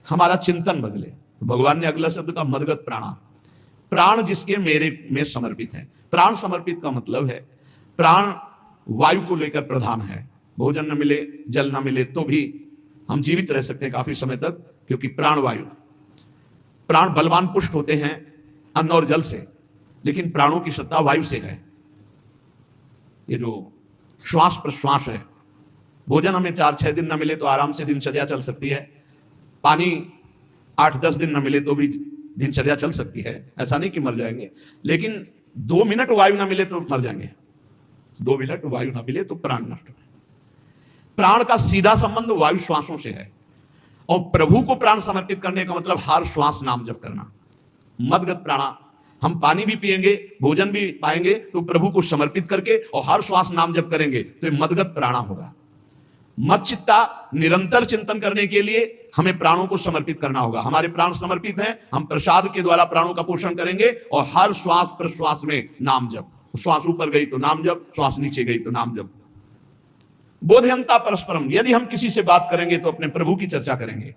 हमारा चिंतन बदले? भगवान ने अगला शब्द का मदगत प्राणा, प्राण जिसके मेरे में समर्पित है। प्राण समर्पित का मतलब है प्राण वायु को लेकर प्रधान है। भोजन न मिले, जल न मिले तो भी हम जीवित रह सकते हैं काफी समय तक, क्योंकि प्राण वायु। प्राण बलवान पुष्ट होते हैं अन्न और जल से, लेकिन प्राणों की सत्ता वायु से है। ये जो श्वास प्रश्वास है, भोजन हमें 4-6 दिन ना मिले तो आराम से दिनचर्या चल सकती है, पानी 8-10 दिन ना मिले तो भी दिनचर्या चल सकती है, ऐसा नहीं कि मर जाएंगे, लेकिन 2 मिनट वायु ना मिले तो मर जाएंगे, 2 मिनट वायु ना मिले तो प्राण नष्ट है। प्राण का सीधा संबंध वायु श्वासों से है, और प्रभु को प्राण समर्पित करने का मतलब हर श्वास नाम जप करना। मदगत प्राणा, हम पानी भी पिएंगे, भोजन भी पाएंगे तो प्रभु को समर्पित करके और हर श्वास नाम जप करेंगे तो ये मदगत प्राणा होगा। मत चित्ता, निरंतर चिंतन करने के लिए हमें प्राणों को समर्पित करना होगा। हमारे प्राण समर्पित हैं, हम प्रसाद के द्वारा प्राणों का पोषण करेंगे और हर श्वास प्रश्वास में नाम जप। श्वास ऊपर गई तो नाम जप, श्वास नीचे गई तो नाम जप। बोधयंता परस्परम, यदि हम किसी से बात करेंगे तो अपने प्रभु की चर्चा करेंगे।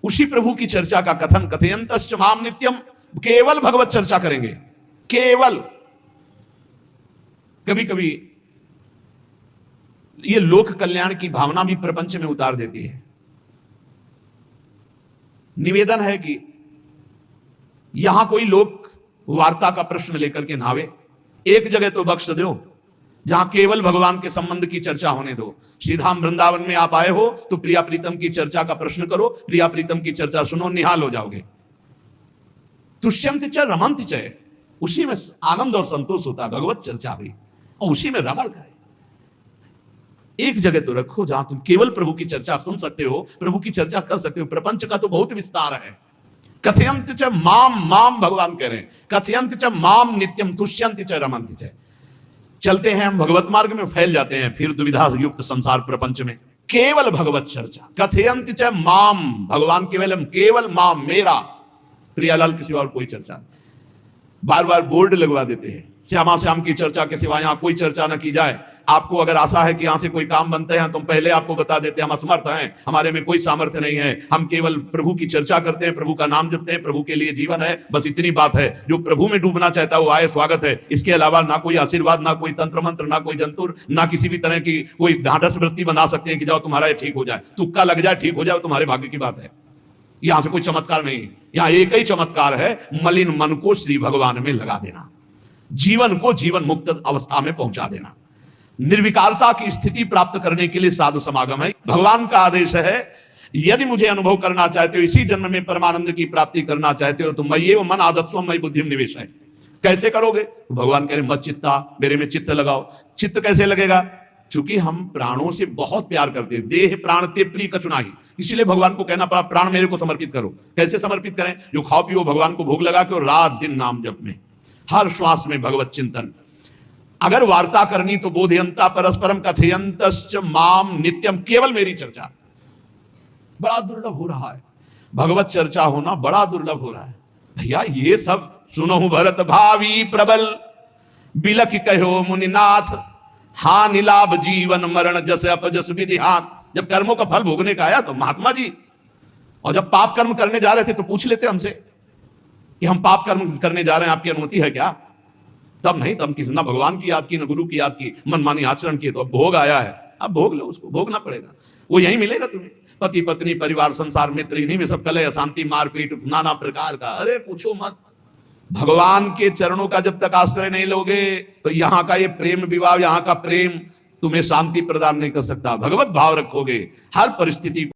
उसी प्रभु की चर्चा का कथन कथयंतश्च माम नित्यम, केवल भगवत चर्चा करेंगे, केवल। कभी कभी ये लोक कल्याण की भावना भी प्रपंच में उतार देती है। निवेदन है कि यहां कोई लोक वार्ता का प्रश्न लेकर के नावे, एक जगह तो बख्श दो जहां केवल भगवान के संबंध की चर्चा होने दो। श्रीधाम वृंदावन में आप आए हो तो प्रिया प्रीतम की चर्चा का प्रश्न करो, प्रिया प्रीतम की चर्चा सुनो, निहाल हो जाओगे। तुष्यंत च रमंत च, उसी में आनंद और संतोष होता है। भगवत चर्चा हुई और उसी में रमण करे। एक जगह तो रखो जहां तुम केवल प्रभु की चर्चा सुन सकते हो, प्रभु की चर्चा कर सकते हो। प्रपंच का तो बहुत विस्तार है। कथयंत च माम, माम भगवान कह रहे हैं, कथयंत च माम नित्यम तुष्यंत च रमंत च। चलते हैं हम भगवत मार्ग में, फैल जाते हैं फिर दुविधा युक्त संसार प्रपंच में। केवल भगवत चर्चा, कथयंत च माम, भगवान केवल माम, मेरा, प्रियालाल के सिवा और कोई चर्चा। बार बार बोर्ड लगवा देते हैं, श्यामा श्याम की चर्चा के सिवा यहां कोई चर्चा न की जाए। आपको अगर आशा है कि यहां से कोई काम बनते हैं तो पहले आपको बता देते हैं हम असमर्थ हैं, हमारे में कोई सामर्थ्य नहीं है, हम केवल प्रभु की चर्चा करते हैं, प्रभु का नाम जपते हैं, प्रभु के लिए जीवन है, बस इतनी बात है। जो प्रभु में डूबना चाहता है वो आए, स्वागत है। इसके अलावा ना कोई आशीर्वाद, ना कोई तंत्र मंत्र, ना कोई जंतुर, ना किसी भी तरह की कोई ढांढस वृत्ति बना सकते हैं कि जाओ तुम्हारा ये ठीक हो जाए, तुक्का लग जाए ठीक हो जाए, तुम्हारे भाग्य की बात है। यहां से कोई चमत्कार नहीं, यहां एक ही चमत्कार है, मलिन मन को श्री भगवान में लगा देना, जीवन को जीवन मुक्त अवस्था में पहुंचा देना। निर्विकारता की स्थिति प्राप्त करने के लिए साधु समागम है। भगवान का आदेश है, यदि मुझे अनुभव करना चाहते हो, इसी जन्म में परमानंद की प्राप्ति करना चाहते हो तो मय्ये मन आदत्स्व मयि बुद्धिम निवेश है। कैसे करोगे? भगवान कह रहे मत चित्ता, मेरे में चित्त लगाओ। चित्त कैसे लगेगा? चूंकि हम प्राणों से बहुत प्यार करते हैं, देह प्राण ते प्रिय कछुनाहि, इसलिए भगवान को कहना पड़ा प्राण मेरे को समर्पित करो। कैसे समर्पित करें? जो खाओ पियो भगवान को भोग लगा के, और रात दिन नाम जप में, हर श्वास में भगवत चिंतन। अगर वार्ता करनी तो बोधयंता परस्परम कथयंतश्च माम नित्यम, केवल मेरी चर्चा। बड़ा दुर्लभ हो रहा है, भगवत चर्चा होना बड़ा दुर्लभ हो रहा है। भैया ये सब सुनो भरत भावी प्रबल, बिलख कहो मुनिनाथ, हानि लाभ जीवन मरण जस अपजस विधि हाथ। जब कर्मों का फल भोगने का आया तो महात्मा जी, और जब पाप कर्म करने जा रहे थे तो पूछ लेते हमसे कि हम पाप कर्म करने जा रहे हैं, आपकी अनुमति है क्या? तब नहीं, तब किसी ना भगवान की याद की, ना गुरु की याद की, मनमानी आचरण की। तो अब भोग आया है, अब भोग लो, उसको भोगना पड़ेगा, वो यही मिलेगा तुम्हें। पति पत्नी परिवार संसार मित्र, इन्हीं में सब कलह अशांति मारपीट नाना प्रकार का, अरे पूछो मत। भगवान के चरणों का जब तक आश्रय नहीं लोगे तो यहाँ का ये प्रेम विवाह, यहाँ का प्रेम तुम्हें शांति प्रदान नहीं कर सकता। भगवत भाव रखोगे, हर परिस्थिति